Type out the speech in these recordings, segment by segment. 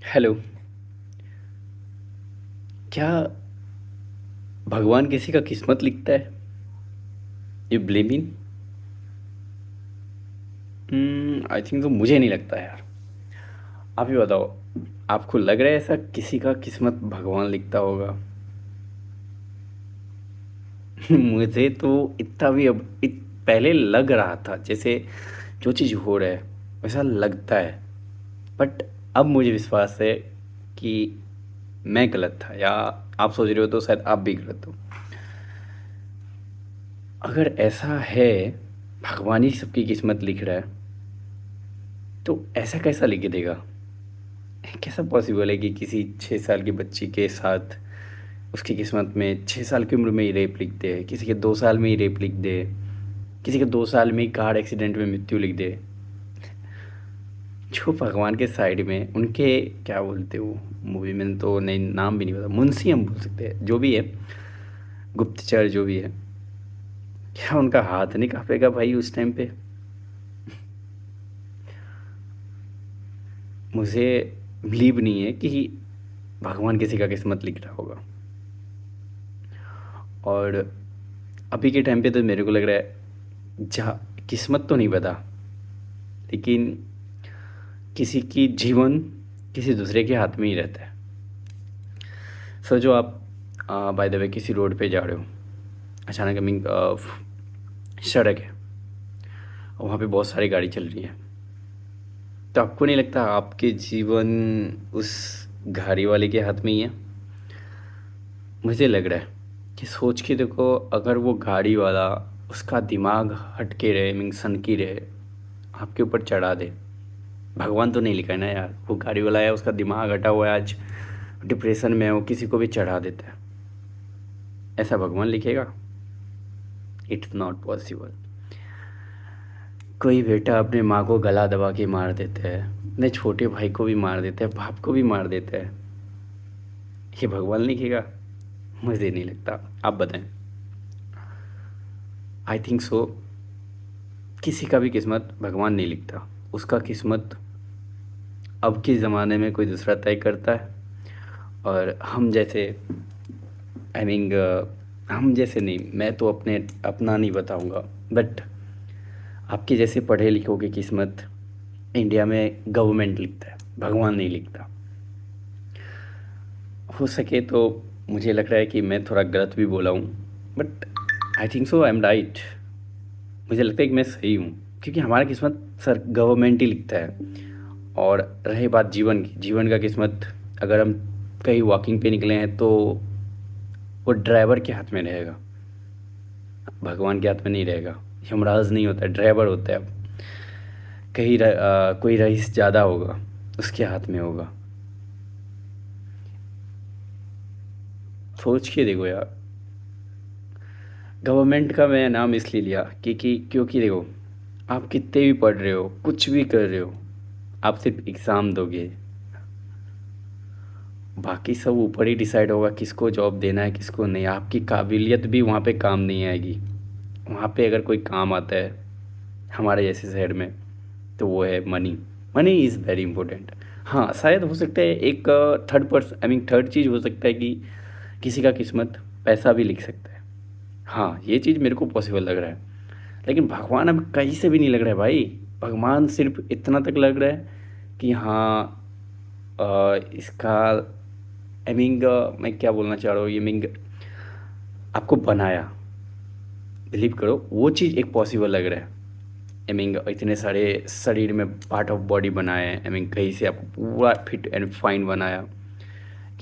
Hello. क्या भगवान किसी का किस्मत लिखता है? You believe in? I think तो मुझे नहीं लगता यार। आप ही बताओ। आपको लग रहा है ऐसा किसी का किस्मत भगवान लिखता होगा? मुझे तो इतना भी पहले लग रहा था जैसे जो चीज़ हो रहा है वैसा लगता है। बट अब मुझे विश्वास है कि मैं गलत था, या आप सोच रहे हो तो शायद आप भी गलत हो। अगर ऐसा है, भगवान ही सबकी किस्मत लिख रहा है, तो ऐसा कैसा लिख देगा? कैसा पॉसिबल है कि किसी 6 साल की बच्ची के साथ उसकी किस्मत में 6 साल की उम्र में ही रेप लिख दे, किसी के 2 साल में ही रेप लिख दे, किसी के 2 साल में ही कार एक्सीडेंट में मृत्यु लिख दे। जो भगवान के साइड में उनके, क्या बोलते हो, मूवी में तो नहीं, नाम भी नहीं पता, मुंशी हम बोल सकते हैं, जो भी है, गुप्तचर जो भी है, क्या उनका हाथ नहीं कांपेगा भाई उस टाइम पे? मुझे बिलीव नहीं है कि भगवान किसी का किस्मत लिख रहा होगा। और अभी के टाइम पे तो मेरे को लग रहा है, जहाँ किस्मत तो नहीं पता, लेकिन किसी की जीवन किसी दूसरे के हाथ में ही रहता है। सोचो आप, बाय द वे, किसी रोड पे जा रहे हो, अचानक मीन सड़क है और वहाँ पे बहुत सारी गाड़ी चल रही है, तो आपको नहीं लगता आपके जीवन उस गाड़ी वाले के हाथ में ही है? मुझे लग रहा है कि सोच के देखो, अगर वो गाड़ी वाला, उसका दिमाग हटके रहे, मीन सनकी रहे, आपके ऊपर चढ़ा दे, भगवान तो नहीं लिखा है ना यार, वो गाड़ी वाला है, उसका दिमाग हटा हुआ है, आज डिप्रेशन में है, वो किसी को भी चढ़ा देता है, ऐसा भगवान लिखेगा? It's not possible. कोई बेटा अपने माँ को गला दबा के मार देता है, अपने छोटे भाई को भी मार देता है, बाप को भी मार देता है, ये भगवान लिखेगा? मुझे नहीं लगता। आप बताएं। आई थिंक सो, किसी का भी किस्मत भगवान नहीं लिखता, उसका किस्मत अब के ज़माने में कोई दूसरा तय करता है। और हम जैसे, आई मीन, हम जैसे नहीं, मैं तो अपना नहीं बताऊंगा, बट आपके जैसे पढ़े लिखों की किस्मत इंडिया में गवर्नमेंट लिखता है, भगवान नहीं लिखता। हो सके तो, मुझे लग रहा है कि मैं थोड़ा गलत भी बोला हूँ, but I think so I am right. मुझे लगता है कि मैं सही हूँ, क्योंकि हमारा किस्मत सर गवर्नमेंट ही लिखता है। और रही बात जीवन की, जीवन का किस्मत, अगर हम कहीं वॉकिंग पे निकले हैं तो वो ड्राइवर के हाथ में रहेगा, भगवान के हाथ में नहीं रहेगा। यमराज नहीं होता है, ड्राइवर होता है। अब कहीं कोई रईस ज़्यादा होगा, उसके हाथ में होगा। सोच के देखो यार। गवर्नमेंट का मैं नाम इसलिए लिया क्योंकि देखो, आप कितने भी पढ़ रहे हो, कुछ भी कर रहे हो, आप सिर्फ एग्ज़ाम दोगे, बाकी सब ऊपर ही डिसाइड होगा किसको जॉब देना है किसको नहीं। आपकी काबिलियत भी वहाँ पे काम नहीं आएगी। वहाँ पे अगर कोई काम आता है हमारे जैसे शहर में, तो वो है money. Money is very important. हाँ, शायद हो सकता है एक third person, I mean third चीज़ हो सकता है कि किसी का किस्मत पैसा भी लिख सकता है। हाँ, ये चीज़ मेरे को पॉसिबल लग रहा है, लेकिन भगवान अब कहीं से भी नहीं लग रहा है भाई। भगवान सिर्फ इतना तक लग रहा है कि हाँ, इसका, आई मीन, मैं क्या बोलना चाह रहा हूँ, ये मीन, आपको बनाया, बिलीव करो, वो चीज़ एक पॉसिबल लग रहा है। आई मीन, इतने सारे शरीर में पार्ट ऑफ बॉडी बनाए हैं, आई मीन कहीं से आपको पूरा फिट एंड फाइन बनाया,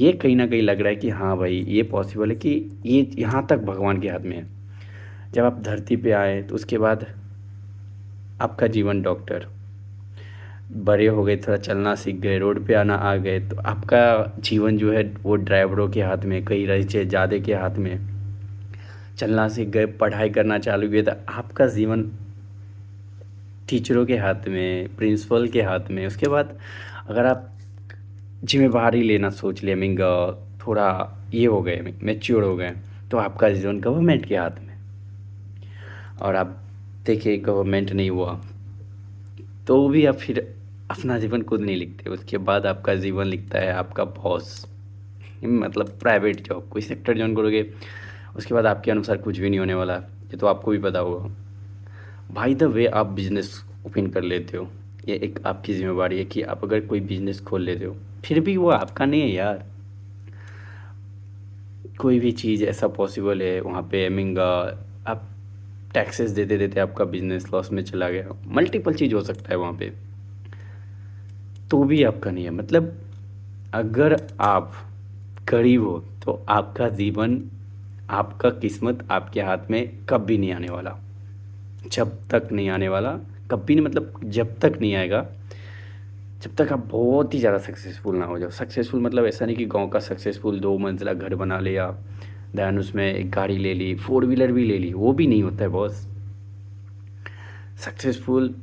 ये कहीं ना कहीं लग रहा है कि हाँ भाई, ये पॉसिबल है कि ये यहाँ तक भगवान के हाथ में है। जब आप धरती पे आए तो उसके बाद आपका जीवन डॉक्टर, बड़े हो गए, थोड़ा चलना सीख गए, रोड पे आना आ गए, तो आपका जीवन जो है वो ड्राइवरों के हाथ में, कई रईस ज़्यादा के हाथ में, चलना सीख गए, पढ़ाई करना चालू किया, तो आपका जीवन टीचरों के हाथ में, प्रिंसिपल के हाथ में। उसके बाद अगर आप जिम्मेवारी लेना सोच लिया, मीन थोड़ा ये हो गए, मैच्योर हो गए, तो आपका जीवन गवर्नमेंट के हाथ में। और आप देखिए, गवर्नमेंट नहीं हुआ तो भी आप फिर अपना जीवन खुद नहीं लिखते, उसके बाद आपका जीवन लिखता है आपका बॉस। मतलब प्राइवेट जॉब कोई सेक्टर जॉइन करोगे, उसके बाद आपके अनुसार कुछ भी नहीं होने वाला, ये तो आपको भी पता होगा। बाय द वे आप बिजनेस ओपन कर लेते हो, ये एक आपकी जिम्मेवारी है कि आप अगर कोई बिजनेस खोल लेते हो, फिर भी वो आपका नहीं है यार। कोई भी चीज़ ऐसा पॉसिबल है वहाँ पे, आई मीन आप टैक्सेस देते देते आपका बिजनेस लॉस में चला गया, मल्टीपल चीज़ हो सकता है वहाँ पे, तो भी आपका नहीं है। मतलब अगर आप गरीब हो तो आपका जीवन, आपका किस्मत आपके हाथ में कभी नहीं आने वाला, जब तक नहीं आने वाला, कभी नहीं, मतलब जब तक नहीं आएगा जब तक आप बहुत ही ज़्यादा सक्सेसफुल ना हो जाओ। सक्सेसफुल मतलब ऐसा नहीं कि गांव का सक्सेसफुल 2 मंजिला घर बना लिया, दैन उसमें एक गाड़ी ले ली, 4 व्हीलर भी ले ली, वो भी नहीं होता है बॉस। सक्सेसफुल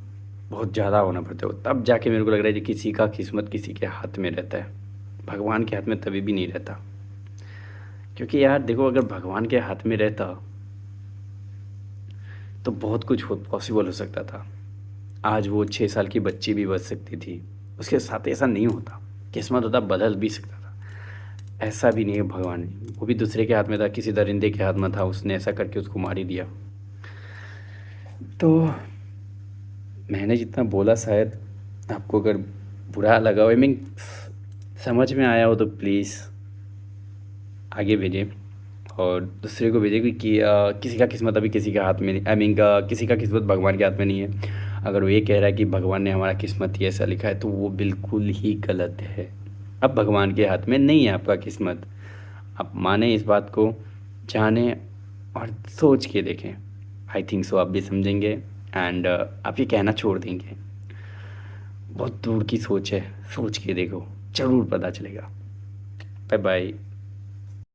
बहुत ज़्यादा होना पड़ता है, तब जाके मेरे को लग रहा है कि किसी का किस्मत किसी के हाथ में रहता है, भगवान के हाथ में तभी भी नहीं रहता। क्योंकि यार देखो, अगर भगवान के हाथ में रहता तो बहुत कुछ हो पॉसिबल हो सकता था। आज वो 6 साल की बच्ची भी बच सकती थी, उसके साथ ऐसा नहीं होता। किस्मत होता बदल भी सकता था, ऐसा भी नहीं है। भगवान वो भी दूसरे के हाथ में था, किसी दरिंदे के हाथ में था, उसने ऐसा करके उसको मार ही दिया। तो मैंने जितना बोला, शायद आपको अगर बुरा लगा हो, आई मीन समझ में आया हो, तो प्लीज़ आगे भेजें और दूसरे को भेजें कि किसी का किस्मत अभी किसी के हाथ में नहीं, आई मीन किसी का किस्मत भगवान के हाथ में नहीं है। अगर वो ये कह रहा है कि भगवान ने हमारा किस्मत ही ऐसा लिखा है, तो वो बिल्कुल ही गलत है। अब भगवान के हाथ में नहीं है आपका किस्मत, आप माने इस बात को, जानें और सोच के देखें। आई थिंक सो आप भी समझेंगे एंड आप ये कहना छोड़ देंगे। बहुत दूर की सोच है, सोच के देखो, ज़रूर पता चलेगा। Bye bye.